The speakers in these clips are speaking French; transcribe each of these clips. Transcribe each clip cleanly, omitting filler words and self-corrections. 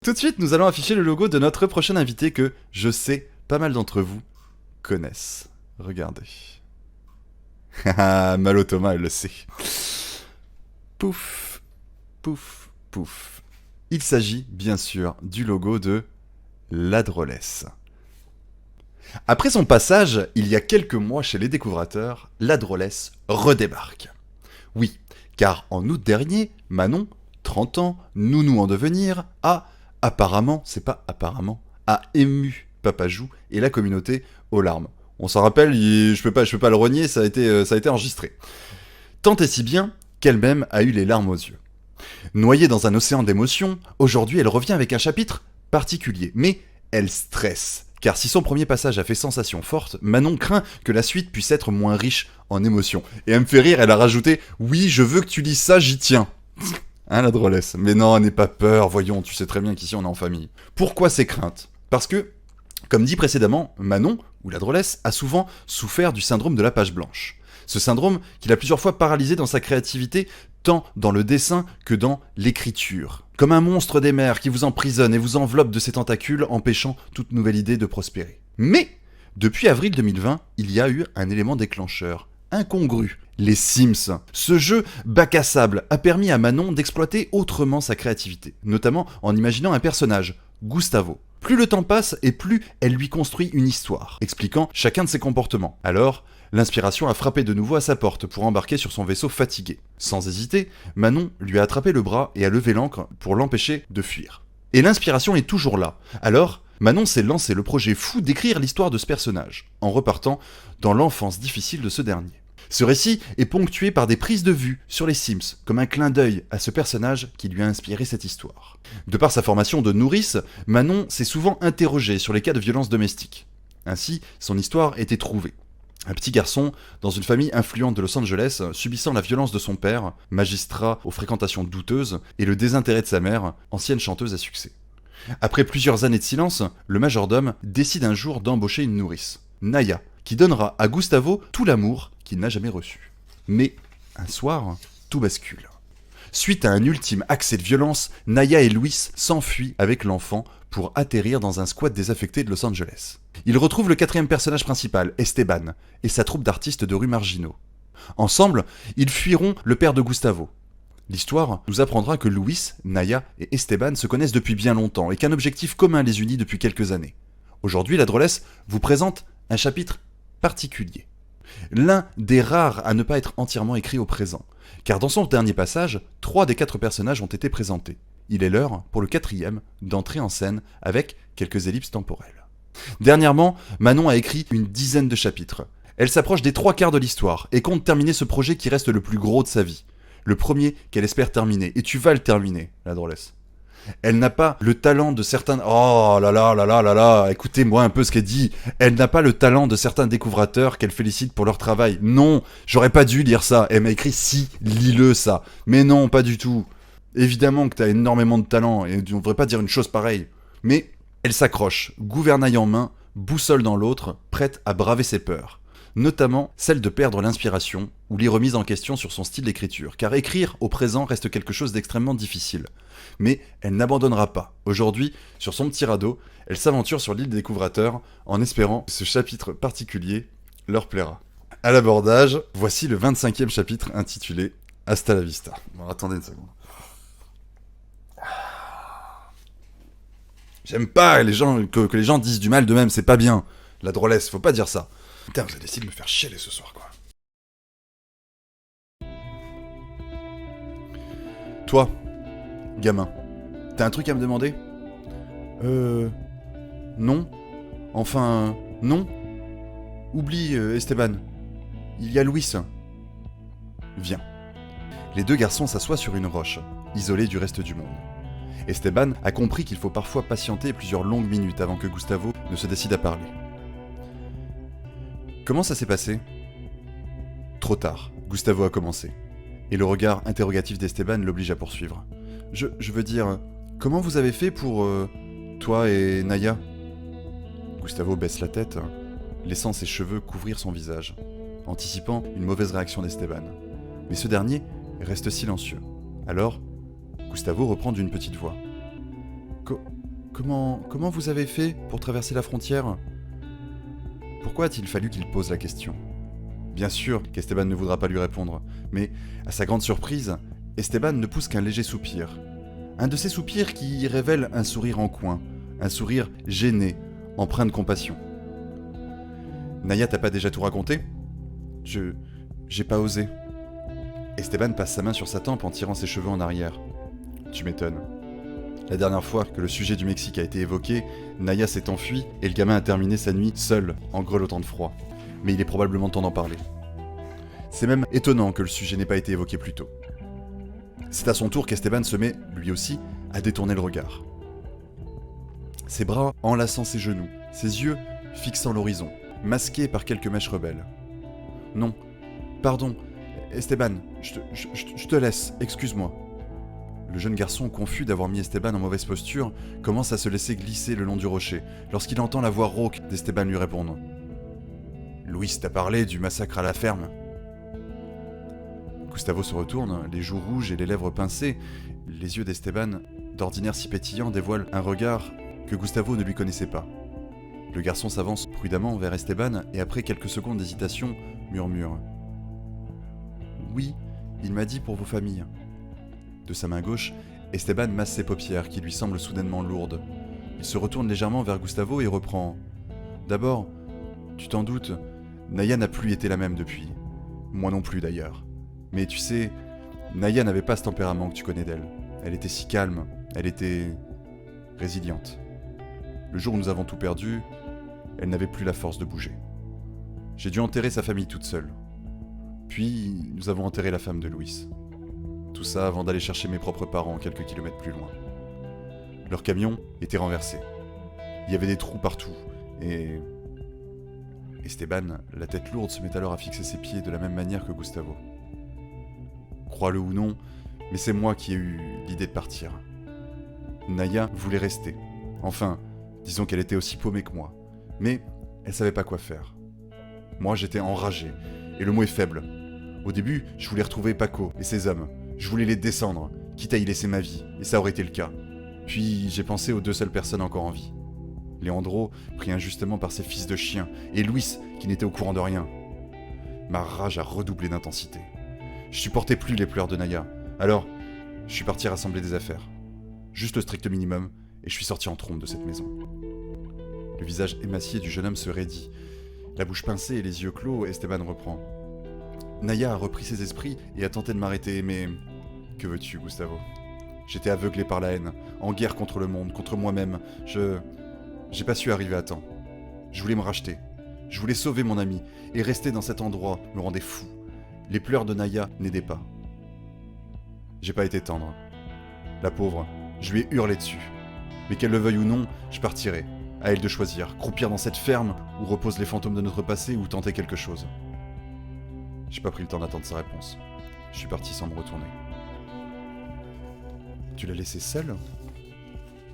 Tout de suite, nous allons afficher le logo de notre prochain invité que, je sais, pas mal d'entre vous connaissent. Regardez. Haha, Malo Thomas, elle le sait. Pouf, pouf, pouf. Il s'agit, bien sûr, du logo de La Drôlesse. Après son passage, il y a quelques mois chez les découvrateurs, La Drôlesse redébarque. Oui, car en août dernier, Manon, 30 ans, nounou en devenir, a ému Papajou et la communauté aux larmes. On s'en rappelle, je peux pas le renier, ça a été enregistré. Tant et si bien qu'elle-même a eu les larmes aux yeux. Noyée dans un océan d'émotions, aujourd'hui elle revient avec un chapitre particulier, mais elle stresse. Car si son premier passage a fait sensation forte, Manon craint que la suite puisse être moins riche en émotions. Et elle me fait rire, elle a rajouté « Oui, je veux que tu lises ça, j'y tiens ». Hein, la drôlesse. Mais non, n'aie pas peur, voyons, tu sais très bien qu'ici on est en famille. Pourquoi ces craintes ? Parce que, comme dit précédemment, Manon, ou la drôlesse, a souvent souffert du syndrome de la page blanche. Ce syndrome qui l'a plusieurs fois paralysé dans sa créativité, tant dans le dessin que dans l'écriture. Comme un monstre des mers qui vous emprisonne et vous enveloppe de ses tentacules, empêchant toute nouvelle idée de prospérer. Mais, depuis avril 2020, il y a eu un élément déclencheur, incongru. Les Sims. Ce jeu bac à sable a permis à Manon d'exploiter autrement sa créativité, notamment en imaginant un personnage, Gustavo. Plus le temps passe et plus elle lui construit une histoire, expliquant chacun de ses comportements. Alors, l'inspiration a frappé de nouveau à sa porte pour embarquer sur son vaisseau fatigué. Sans hésiter, Manon lui a attrapé le bras et a levé l'ancre pour l'empêcher de fuir. Et l'inspiration est toujours là. Alors, Manon s'est lancé le projet fou d'écrire l'histoire de ce personnage, en repartant dans l'enfance difficile de ce dernier. Ce récit est ponctué par des prises de vue sur les Sims, comme un clin d'œil à ce personnage qui lui a inspiré cette histoire. De par sa formation de nourrice, Manon s'est souvent interrogée sur les cas de violence domestique. Ainsi, son histoire était trouvée. Un petit garçon, dans une famille influente de Los Angeles, subissant la violence de son père, magistrat aux fréquentations douteuses, et le désintérêt de sa mère, ancienne chanteuse à succès. Après plusieurs années de silence, le majordome décide un jour d'embaucher une nourrice, Naya, qui donnera à Gustavo tout l'amour qu'il n'a jamais reçu. Mais, un soir, tout bascule. Suite à un ultime accès de violence, Naya et Luis s'enfuient avec l'enfant pour atterrir dans un squat désaffecté de Los Angeles. Ils retrouvent le quatrième personnage principal, Esteban, et sa troupe d'artistes de rue marginaux. Ensemble, ils fuiront le père de Gustavo. L'histoire nous apprendra que Luis, Naya et Esteban se connaissent depuis bien longtemps et qu'un objectif commun les unit depuis quelques années. Aujourd'hui, la drôlesse vous présente un chapitre particulier. L'un des rares à ne pas être entièrement écrit au présent, car dans son dernier passage, 3 des 4 personnages ont été présentés. Il est l'heure, pour le 4e, d'entrer en scène avec quelques ellipses temporelles. Dernièrement, Manon a écrit une dizaine de chapitres. Elle s'approche des 3 quarts de l'histoire et compte terminer ce projet qui reste le plus gros de sa vie. Le premier qu'elle espère terminer, et tu vas le terminer, la drôlesse. Elle n'a pas le talent de certains... Oh là là là là là là, écoutez-moi un peu ce qu'elle dit. Elle n'a pas le talent de certains découvrateurs qu'elle félicite pour leur travail. Non, j'aurais pas dû lire ça. Elle m'a écrit si, lis-le ça. Mais non, pas du tout. Évidemment que t'as énormément de talent et tu ne devrais pas dire une chose pareille. Mais elle s'accroche, gouvernail en main, boussole dans l'autre, prête à braver ses peurs. Notamment celle de perdre l'inspiration ou les remises en question sur son style d'écriture, car écrire au présent reste quelque chose d'extrêmement difficile. Mais elle n'abandonnera pas. Aujourd'hui, sur son petit radeau, elle s'aventure sur l'île des découvrateurs en espérant que ce chapitre particulier leur plaira. À l'abordage, voici le 25e chapitre intitulé Hasta la vista. Bon, attendez une seconde. J'aime pas que les gens disent du mal d'eux-mêmes, c'est pas bien. La drôlesse, faut pas dire ça. Putain, vous avez décidé de me faire chialer ce soir, quoi. Toi, gamin, t'as un truc à me demander ? Non. Enfin, non. Oublie, Esteban. Il y a Luis. Viens. Les 2 garçons s'assoient sur une roche, isolés du reste du monde. Esteban a compris qu'il faut parfois patienter plusieurs longues minutes avant que Gustavo ne se décide à parler. Comment ça s'est passé ? Trop tard, Gustavo a commencé. Et le regard interrogatif d'Esteban l'oblige à poursuivre. Je veux dire, comment vous avez fait pour... toi et Naya ? Gustavo baisse la tête, laissant ses cheveux couvrir son visage, anticipant une mauvaise réaction d'Esteban. Mais ce dernier reste silencieux. Alors, Gustavo reprend d'une petite voix. Comment vous avez fait pour traverser la frontière ?» Pourquoi a-t-il fallu qu'il pose la question ? Bien sûr qu'Esteban ne voudra pas lui répondre, mais à sa grande surprise, Esteban ne pousse qu'un léger soupir. Un de ces soupirs qui révèle un sourire en coin, un sourire gêné, empreint de compassion. « Naya t'a pas déjà tout raconté ? J'ai pas osé. » Esteban passe sa main sur sa tempe en tirant ses cheveux en arrière. « Tu m'étonnes. La dernière fois que le sujet du Mexique a été évoqué, Naya s'est enfuie et le gamin a terminé sa nuit seul, en grelottant de froid. Mais il est probablement temps d'en parler. C'est même étonnant que le sujet n'ait pas été évoqué plus tôt. » C'est à son tour qu'Esteban se met, lui aussi, à détourner le regard. Ses bras enlaçant ses genoux, ses yeux fixant l'horizon, masqués par quelques mèches rebelles. « Non, pardon, Esteban, je te laisse, excuse-moi. » Le jeune garçon, confus d'avoir mis Esteban en mauvaise posture, commence à se laisser glisser le long du rocher, lorsqu'il entend la voix rauque d'Esteban lui répondre. « Luis t'a parlé du massacre à la ferme ?» Gustavo se retourne, les joues rouges et les lèvres pincées. Les yeux d'Esteban, d'ordinaire si pétillants, dévoilent un regard que Gustavo ne lui connaissait pas. Le garçon s'avance prudemment vers Esteban et après quelques secondes d'hésitation, murmure. « Oui, il m'a dit pour vos familles. » De sa main gauche, Esteban masse ses paupières qui lui semblent soudainement lourdes. Il se retourne légèrement vers Gustavo et reprend. « D'abord, tu t'en doutes, Naya n'a plus été la même depuis. Moi non plus d'ailleurs. Mais tu sais, Naya n'avait pas ce tempérament que tu connais d'elle. Elle était si calme, elle était résiliente. Le jour où nous avons tout perdu, elle n'avait plus la force de bouger. J'ai dû enterrer sa famille toute seule. Puis, nous avons enterré la femme de Luis. Tout ça avant d'aller chercher mes propres parents quelques kilomètres plus loin. Leur camion était renversé. Il y avait des trous partout, et... Esteban, la tête lourde, se met alors à fixer ses pieds de la même manière que Gustavo. Crois-le ou non, mais c'est moi qui ai eu l'idée de partir. Naya voulait rester. Enfin, disons qu'elle était aussi paumée que moi. Mais elle savait pas quoi faire. Moi, j'étais enragé, et le mot est faible. Au début, je voulais retrouver Paco et ses hommes. Je voulais les descendre, quitte à y laisser ma vie, et ça aurait été le cas. Puis j'ai pensé aux deux seules personnes encore en vie. Leandro, pris injustement par ses fils de chiens, et Luis, qui n'était au courant de rien. Ma rage a redoublé d'intensité. Je supportais plus les pleurs de Naya, alors je suis parti rassembler des affaires. Juste le strict minimum, et je suis sorti en trombe de cette maison. Le visage émacié du jeune homme se raidit. La bouche pincée et les yeux clos, Esteban reprend. Naya a repris ses esprits et a tenté de m'arrêter, mais... Que veux-tu, Gustavo ? J'étais aveuglé par la haine, en guerre contre le monde, contre moi-même. J'ai pas su arriver à temps. Je voulais me racheter. Je voulais sauver mon ami, et rester dans cet endroit me rendait fou. Les pleurs de Naya n'aidaient pas. J'ai pas été tendre. La pauvre, je lui ai hurlé dessus. Mais qu'elle le veuille ou non, je partirai. À elle de choisir, croupir dans cette ferme où reposent les fantômes de notre passé ou tenter quelque chose. J'ai pas pris le temps d'attendre sa réponse. Je suis parti sans me retourner. Tu l'as laissée seule ?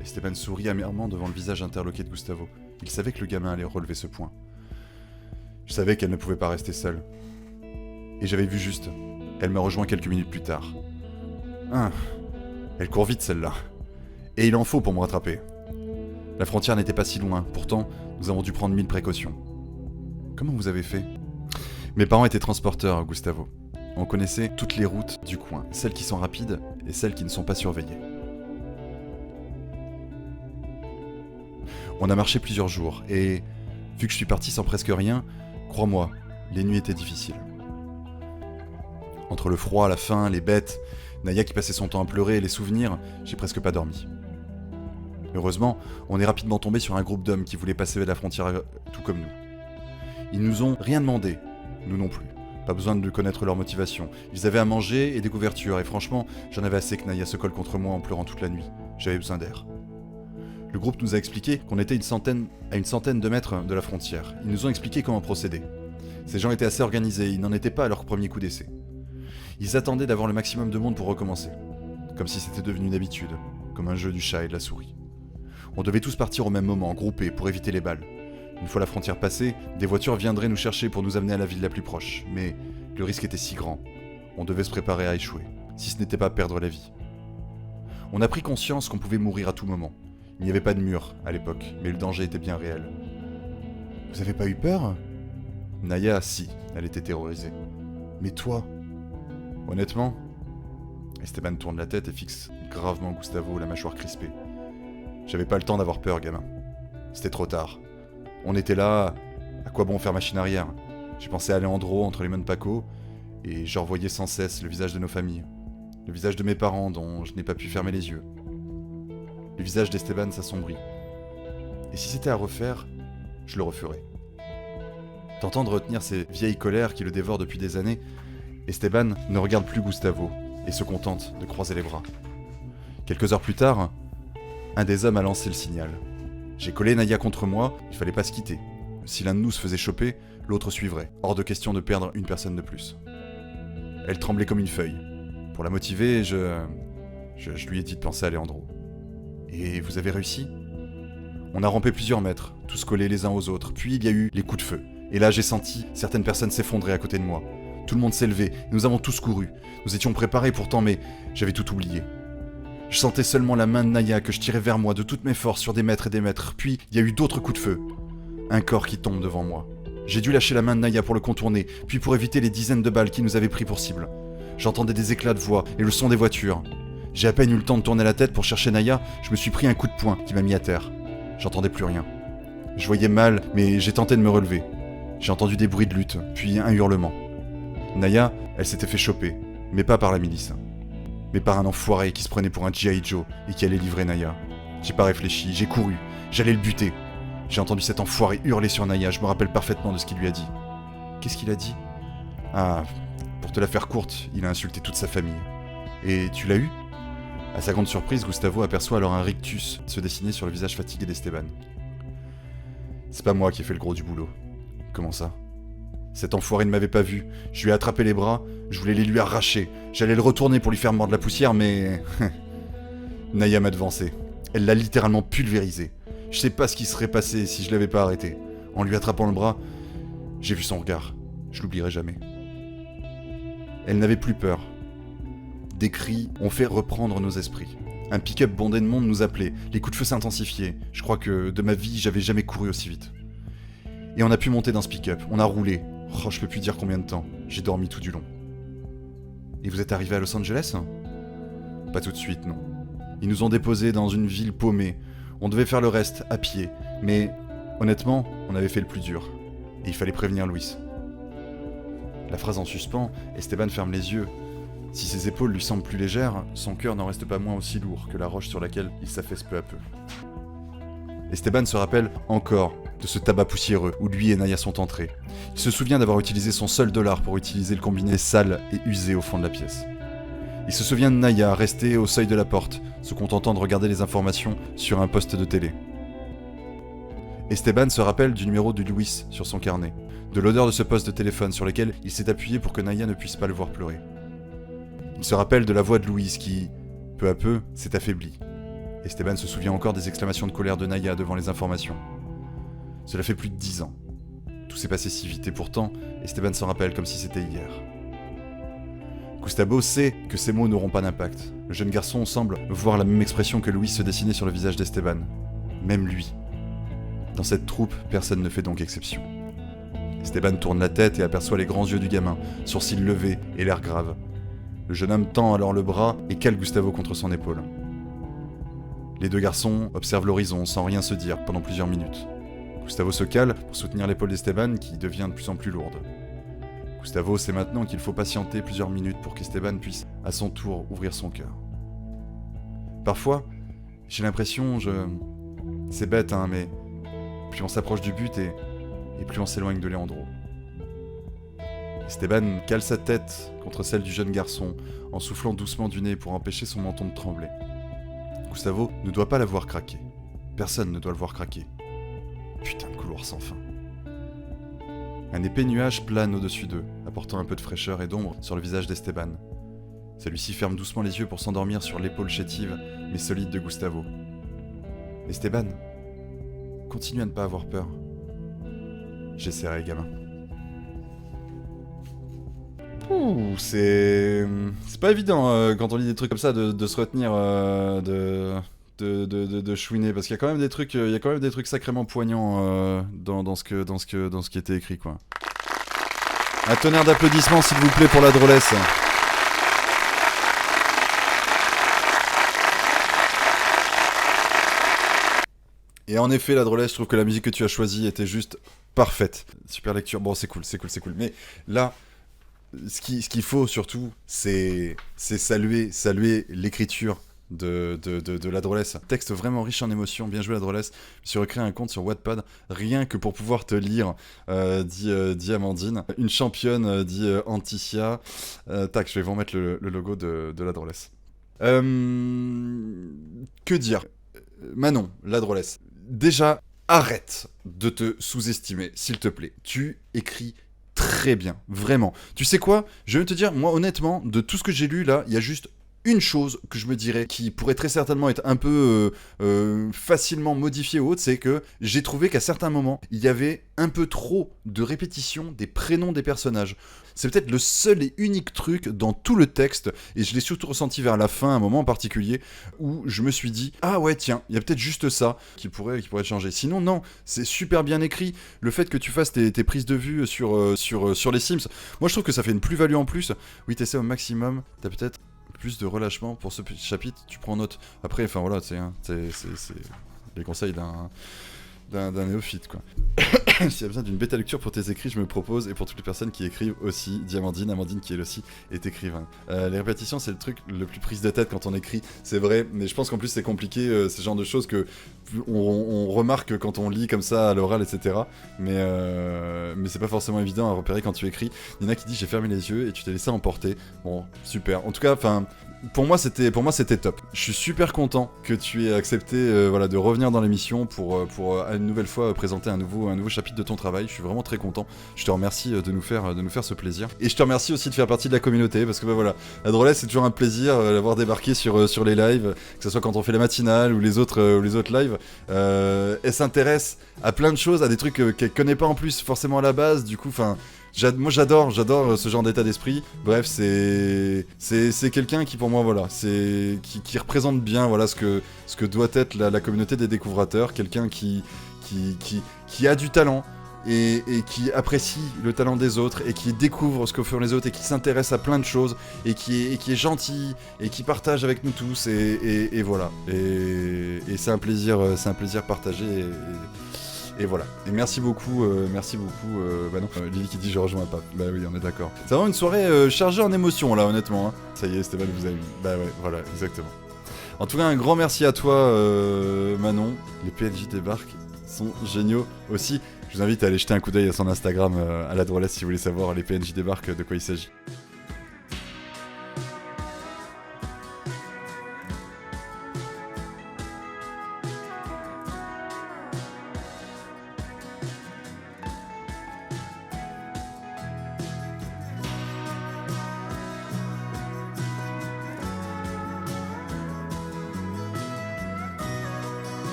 Esteban sourit amèrement devant le visage interloqué de Gustavo. Il savait que le gamin allait relever ce point. Je savais qu'elle ne pouvait pas rester seule. Et j'avais vu juste. Elle m'a rejoint quelques minutes plus tard. Elle court vite celle-là. Et il en faut pour me rattraper. La frontière n'était pas si loin, pourtant nous avons dû prendre 1000 précautions. Comment vous avez fait ? Mes parents étaient transporteurs, Gustavo. On connaissait toutes les routes du coin, celles qui sont rapides et celles qui ne sont pas surveillées. On a marché plusieurs jours, et vu que je suis parti sans presque rien, crois-moi, les nuits étaient difficiles. Entre le froid, la faim, les bêtes, Naya qui passait son temps à pleurer et les souvenirs, j'ai presque pas dormi. Heureusement, on est rapidement tombé sur un groupe d'hommes qui voulaient passer la frontière tout comme nous. Ils nous ont rien demandé, nous non plus. Pas besoin de connaître leur motivation. Ils avaient à manger et des couvertures, et franchement, j'en avais assez que Naya se colle contre moi en pleurant toute la nuit. J'avais besoin d'air. Le groupe nous a expliqué qu'on était à une centaine de mètres de la frontière. Ils nous ont expliqué comment procéder. Ces gens étaient assez organisés, ils n'en étaient pas à leur premier coup d'essai. Ils attendaient d'avoir le maximum de monde pour recommencer. Comme si c'était devenu une habitude, comme un jeu du chat et de la souris. On devait tous partir au même moment, groupés, pour éviter les balles. Une fois la frontière passée, des voitures viendraient nous chercher pour nous amener à la ville la plus proche. Mais le risque était si grand. On devait se préparer à échouer, si ce n'était pas perdre la vie. On a pris conscience qu'on pouvait mourir à tout moment. Il n'y avait pas de mur à l'époque, mais le danger était bien réel. Vous avez pas eu peur ? Naya, si, elle était terrorisée. Mais toi ? Honnêtement ? Esteban tourne la tête et fixe gravement Gustavo, la mâchoire crispée. J'avais pas le temps d'avoir peur, gamin. C'était trop tard. On était là, à quoi bon faire machine arrière ? J'ai pensé à Alejandro entre les mains de Paco, et je revoyais sans cesse le visage de nos familles. Le visage de mes parents dont je n'ai pas pu fermer les yeux. Le visage d'Esteban s'assombrit. Et si c'était à refaire, je le referais. Tentant de retenir ces vieilles colères qui le dévorent depuis des années, Esteban ne regarde plus Gustavo et se contente de croiser les bras. Quelques heures plus tard, un des hommes a lancé le signal. J'ai collé Naya contre moi, il fallait pas se quitter. Si l'un de nous se faisait choper, l'autre suivrait. Hors de question de perdre une personne de plus. Elle tremblait comme une feuille. Pour la motiver, je lui ai dit de penser à Alejandro. Et vous avez réussi ? On a rampé plusieurs mètres, tous collés les uns aux autres, puis il y a eu les coups de feu. Et là j'ai senti certaines personnes s'effondrer à côté de moi. Tout le monde s'est levé, nous avons tous couru. Nous étions préparés pourtant, mais j'avais tout oublié. Je sentais seulement la main de Naya que je tirais vers moi de toutes mes forces sur des mètres et des mètres, puis il y a eu d'autres coups de feu. Un corps qui tombe devant moi. J'ai dû lâcher la main de Naya pour le contourner, puis pour éviter les dizaines de balles qui nous avaient pris pour cible. J'entendais des éclats de voix et le son des voitures. J'ai à peine eu le temps de tourner la tête pour chercher Naya, je me suis pris un coup de poing qui m'a mis à terre. J'entendais plus rien. Je voyais mal, mais j'ai tenté de me relever. J'ai entendu des bruits de lutte, puis un hurlement. Naya, elle s'était fait choper, mais pas par la milice. Mais par un enfoiré qui se prenait pour un G.I. Joe et qui allait livrer Naya. J'ai pas réfléchi, j'ai couru, j'allais le buter. J'ai entendu cet enfoiré hurler sur Naya, je me rappelle parfaitement de ce qu'il lui a dit. Qu'est-ce qu'il a dit ? Ah, pour te la faire courte, il a insulté toute sa famille. Et tu l'as eu ? À sa grande surprise, Gustavo aperçoit alors un rictus se dessiner sur le visage fatigué d'Esteban. C'est pas moi qui ai fait le gros du boulot. Comment ça ? Cet enfoiré ne m'avait pas vu, je lui ai attrapé les bras, je voulais les lui arracher, j'allais le retourner pour lui faire mordre la poussière, mais... Naya m'a devancé, elle l'a littéralement pulvérisé. Je sais pas ce qui serait passé si je l'avais pas arrêté. En lui attrapant le bras, j'ai vu son regard, je l'oublierai jamais. Elle n'avait plus peur. Des cris ont fait reprendre nos esprits. Un pick-up bondé de monde nous appelait, les coups de feu s'intensifiaient. Je crois que de ma vie, j'avais jamais couru aussi vite. Et on a pu monter dans ce pick-up, on a roulé. Oh, je peux plus dire combien de temps, j'ai dormi tout du long. Et vous êtes arrivé à Los Angeles ? Pas tout de suite, non. Ils nous ont déposés dans une ville paumée. On devait faire le reste, à pied. Mais, honnêtement, on avait fait le plus dur. Et il fallait prévenir Luis. La phrase en suspens, Esteban ferme les yeux. Si ses épaules lui semblent plus légères, son cœur n'en reste pas moins aussi lourd que la roche sur laquelle il s'affaisse peu à peu. Esteban se rappelle encore de ce tabac poussiéreux où lui et Naya sont entrés. Il se souvient d'avoir utilisé son seul dollar pour utiliser le combiné sale et usé au fond de la pièce. Il se souvient de Naya restée au seuil de la porte, se contentant de regarder les informations sur un poste de télé. Esteban se rappelle du numéro de Luis sur son carnet, de l'odeur de ce poste de téléphone sur lequel il s'est appuyé pour que Naya ne puisse pas le voir pleurer. Il se rappelle de la voix de Louise qui, peu à peu, s'est affaiblie. Esteban se souvient encore des exclamations de colère de Naya devant les informations. Cela fait plus de 10 ans. Tout s'est passé si vite et pourtant, Esteban s'en rappelle comme si c'était hier. Gustavo sait que ces mots n'auront pas d'impact. Le jeune garçon semble voir la même expression que Louis se dessiner sur le visage d'Esteban. Même lui. Dans cette troupe, personne ne fait donc exception. Esteban tourne la tête et aperçoit les grands yeux du gamin, sourcils levés et l'air grave. Le jeune homme tend alors le bras et cale Gustavo contre son épaule. Les deux garçons observent l'horizon sans rien se dire pendant plusieurs minutes. Gustavo se cale pour soutenir l'épaule d'Esteban qui devient de plus en plus lourde. Gustavo sait maintenant qu'il faut patienter plusieurs minutes pour qu'Esteban puisse à son tour ouvrir son cœur. Parfois, j'ai l'impression, c'est bête hein, mais plus on s'approche du but et plus on s'éloigne de Leandro. Esteban cale sa tête contre celle du jeune garçon en soufflant doucement du nez pour empêcher son menton de trembler. Gustavo ne doit pas la voir craquer. Personne ne doit le voir craquer. Putain de couloir sans fin. Un épais nuage plane au-dessus d'eux, apportant un peu de fraîcheur et d'ombre sur le visage d'Esteban. Celui-ci ferme doucement les yeux pour s'endormir sur l'épaule chétive mais solide de Gustavo. Esteban, continue à ne pas avoir peur. J'essaierai, gamin. Ouh, c'est pas évident quand on lit des trucs comme ça de se retenir de de chouiner, parce qu'il y a quand même des trucs, il y a quand même des trucs sacrément poignants dans ce qui était écrit, quoi. Un tonnerre d'applaudissements, s'il vous plaît, pour la drôlesse. Et en effet, la drôlesse, je trouve que la musique que tu as choisie était juste parfaite. Super lecture. Bon, c'est cool. Mais là, ce qu'il faut surtout, c'est saluer l'écriture de la drôlesse. Texte vraiment riche en émotions, bien joué la drôlesse. Je me suis recréé un compte sur Wattpad, rien que pour pouvoir te lire, dit Amandine. Une championne, dit Anticia. Tac, je vais vous remettre le logo de la drôlesse. Que dire Manon, la drôlesse. Déjà, arrête de te sous-estimer, s'il te plaît. Tu écris très bien, vraiment. Tu sais quoi ? Je vais te dire, moi honnêtement, de tout ce que j'ai lu là, il y a juste une chose que je me dirais qui pourrait très certainement être un peu facilement modifiée ou autre, c'est que j'ai trouvé qu'à certains moments, il y avait un peu trop de répétition des prénoms des personnages. C'est peut-être le seul et unique truc dans tout le texte, et je l'ai surtout ressenti vers la fin, un moment en particulier, où je me suis dit « Ah ouais, tiens, il y a peut-être juste ça qui pourrait changer. » Sinon, non, c'est super bien écrit. Le fait que tu fasses tes prises de vue sur les Sims, moi je trouve que ça fait une plus-value en plus. Oui, t'essaies au maximum, t'as peut-être plus de relâchement pour ce petit chapitre, tu prends note. Après, enfin voilà, c'est les conseils d'un néophyte, quoi. S'il y a besoin d'une bêta lecture pour tes écrits, je me propose, et pour toutes les personnes qui écrivent aussi, dit Amandine qui elle aussi est écrivain. Les répétitions, c'est le truc le plus prise de tête quand on écrit, c'est vrai, mais je pense qu'en plus c'est compliqué, c'est le genre de choses que on remarque quand on lit comme ça à l'oral, etc. Mais c'est pas forcément évident à repérer quand tu écris. Nina qui dit j'ai fermé les yeux et tu t'es laissé emporter. Bon, super. En tout cas, enfin. Pour moi, c'était top. Je suis super content que tu aies accepté de revenir dans l'émission pour une nouvelle fois présenter un nouveau chapitre de ton travail. Je suis vraiment très content. Je te remercie de nous faire ce plaisir. Et je te remercie aussi de faire partie de la communauté parce que voilà, la drôlesse, c'est toujours un plaisir d'avoir débarqué sur les lives, que ce soit quand on fait les matinales ou les autres lives. Elle s'intéresse à plein de choses, à des trucs qu'elle connaît pas en plus forcément à la base. Du coup, enfin. Moi j'adore ce genre d'état d'esprit. Bref, c'est quelqu'un qui pour moi voilà, qui représente bien voilà ce que doit être la communauté des découvrateurs, quelqu'un qui a du talent et qui apprécie le talent des autres et qui découvre ce que font les autres et qui s'intéresse à plein de choses et qui est gentil et qui partage avec nous tous et voilà. Et c'est un plaisir partagé et voilà. Et merci beaucoup. Bah non, Lily qui dit je rejoins pas. Bah oui, on est d'accord. C'est vraiment une soirée chargée en émotions là, honnêtement. Hein. Ça y est, Stéphane vous avez vu. Bah ouais, voilà, exactement. En tout cas, un grand merci à toi, Manon. Les PNJ débarquent sont géniaux aussi. Je vous invite à aller jeter un coup d'œil à son Instagram à la drôlesse si vous voulez savoir les PNJ débarquent de quoi il s'agit.